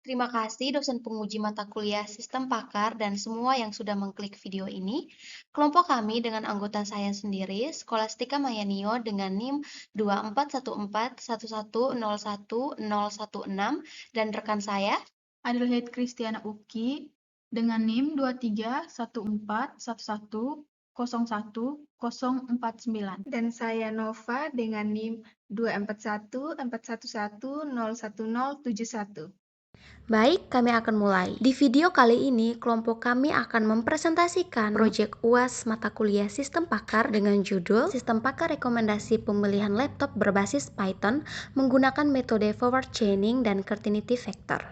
Terima kasih dosen penguji mata kuliah Sistem Pakar dan semua yang sudah mengklik video ini. Kelompok kami dengan anggota saya sendiri, Skolastika Mayanio dengan NIM 241411011016 dan rekan saya, Adelheid Kristiana Uki dengan NIM 231411011049. Dan saya Nova dengan NIM 241411011071. Baik, kami akan mulai. Di video kali ini, kelompok kami akan mempresentasikan proyek UAS mata kuliah Sistem Pakar dengan judul Sistem Pakar Rekomendasi Pemilihan Laptop Berbasis Python menggunakan metode forward chaining dan continuity vector.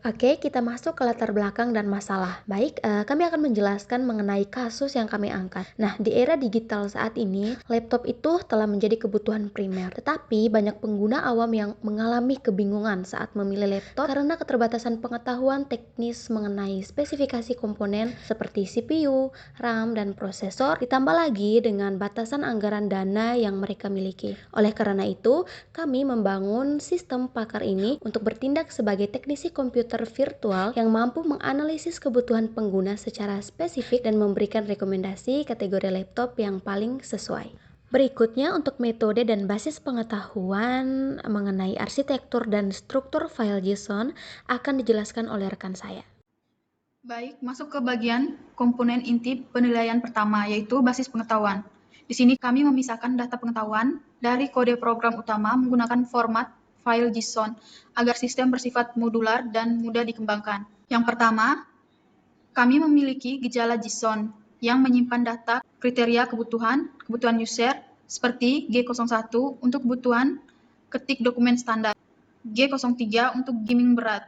Oke, kita masuk ke latar belakang dan masalah. Baik, kami akan menjelaskan mengenai kasus yang kami angkat. Nah, di era digital saat ini, laptop itu telah menjadi kebutuhan primer. Tetapi, banyak pengguna awam yang mengalami kebingungan saat memilih laptop karena keterbatasan pengetahuan teknis mengenai spesifikasi komponen seperti CPU, RAM, dan prosesor, ditambah lagi dengan batasan anggaran dana yang mereka miliki. Oleh karena itu, kami membangun sistem pakar ini untuk bertindak sebagai teknisi komputer virtual yang mampu menganalisis kebutuhan pengguna secara spesifik dan memberikan rekomendasi kategori laptop yang paling sesuai. Berikutnya, untuk metode dan basis pengetahuan mengenai arsitektur dan struktur file JSON akan dijelaskan oleh rekan saya. Baik, masuk ke bagian komponen inti penilaian pertama, yaitu basis pengetahuan. Di sini kami memisahkan data pengetahuan dari kode program utama menggunakan format file JSON agar sistem bersifat modular dan mudah dikembangkan. Yang pertama, kami memiliki gejala JSON yang menyimpan data kriteria kebutuhan user seperti G01 untuk kebutuhan ketik dokumen standar, G03 untuk gaming berat,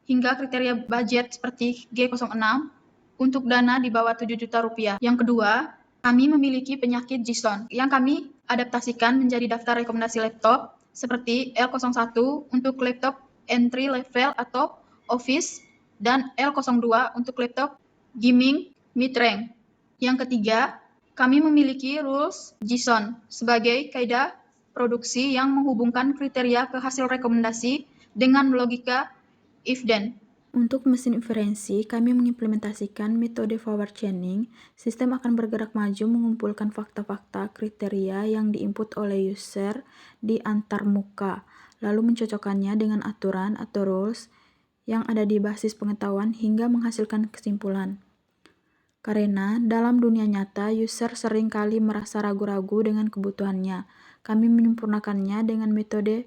hingga kriteria budget seperti G06 untuk dana di bawah 7 juta rupiah. Yang kedua, kami memiliki penyakit JSON yang kami adaptasikan menjadi daftar rekomendasi laptop seperti L01 untuk laptop entry level atau office dan L02 untuk laptop gaming mid-range. Yang ketiga, kami memiliki rules JSON sebagai kaidah produksi yang menghubungkan kriteria ke hasil rekomendasi dengan logika if-then. Untuk mesin inferensi, kami mengimplementasikan metode forward chaining. Sistem akan bergerak maju mengumpulkan fakta-fakta kriteria yang diinput oleh user di antarmuka, lalu mencocokkannya dengan aturan atau rules yang ada di basis pengetahuan hingga menghasilkan kesimpulan. Karena dalam dunia nyata, user sering kali merasa ragu-ragu dengan kebutuhannya. Kami menyempurnakannya dengan metode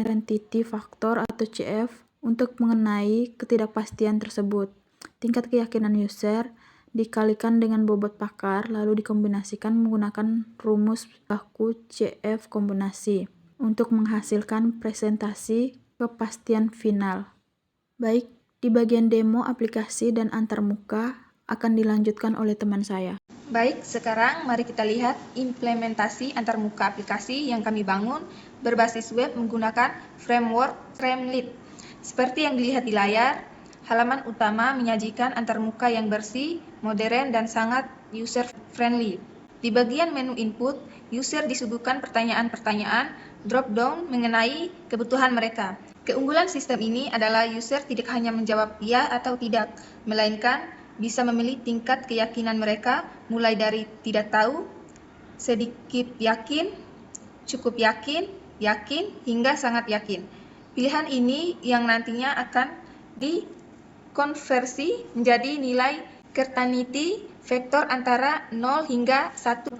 Identity Factor atau CF untuk mengenai ketidakpastian tersebut. Tingkat keyakinan user dikalikan dengan bobot pakar lalu dikombinasikan menggunakan rumus baku CF kombinasi untuk menghasilkan presentasi kepastian final. Baik, di bagian demo aplikasi dan antarmuka akan dilanjutkan oleh teman saya. Baik, sekarang mari kita lihat implementasi antarmuka aplikasi yang kami bangun berbasis web menggunakan framework Streamlit. Seperti yang dilihat di layar, halaman utama menyajikan antarmuka yang bersih, modern, dan sangat user-friendly. Di bagian menu input, user disuguhkan pertanyaan-pertanyaan drop-down mengenai kebutuhan mereka. Keunggulan sistem ini adalah user tidak hanya menjawab ya atau tidak, melainkan bisa memilih tingkat keyakinan mereka mulai dari tidak tahu, sedikit yakin, cukup yakin, yakin, hingga sangat yakin. Pilihan ini yang nantinya akan dikonversi menjadi nilai certainty vektor antara 0 hingga 1.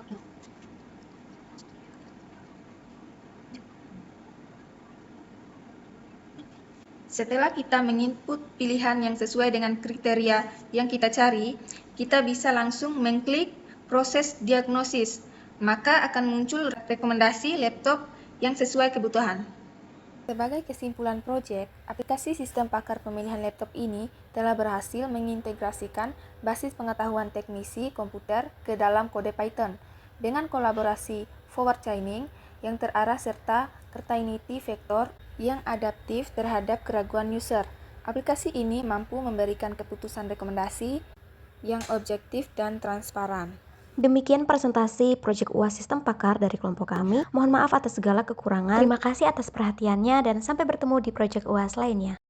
Setelah kita menginput pilihan yang sesuai dengan kriteria yang kita cari, kita bisa langsung mengklik proses diagnosis, maka akan muncul rekomendasi laptop yang sesuai kebutuhan. Sebagai kesimpulan proyek, aplikasi sistem pakar pemilihan laptop ini telah berhasil mengintegrasikan basis pengetahuan teknisi komputer ke dalam kode Python dengan kolaborasi forward chaining yang terarah serta certainty vector yang adaptif terhadap keraguan user. Aplikasi ini mampu memberikan keputusan rekomendasi yang objektif dan transparan. Demikian presentasi proyek UAS Sistem Pakar dari kelompok kami. Mohon maaf atas segala kekurangan. Terima kasih atas perhatiannya dan sampai bertemu di proyek UAS lainnya.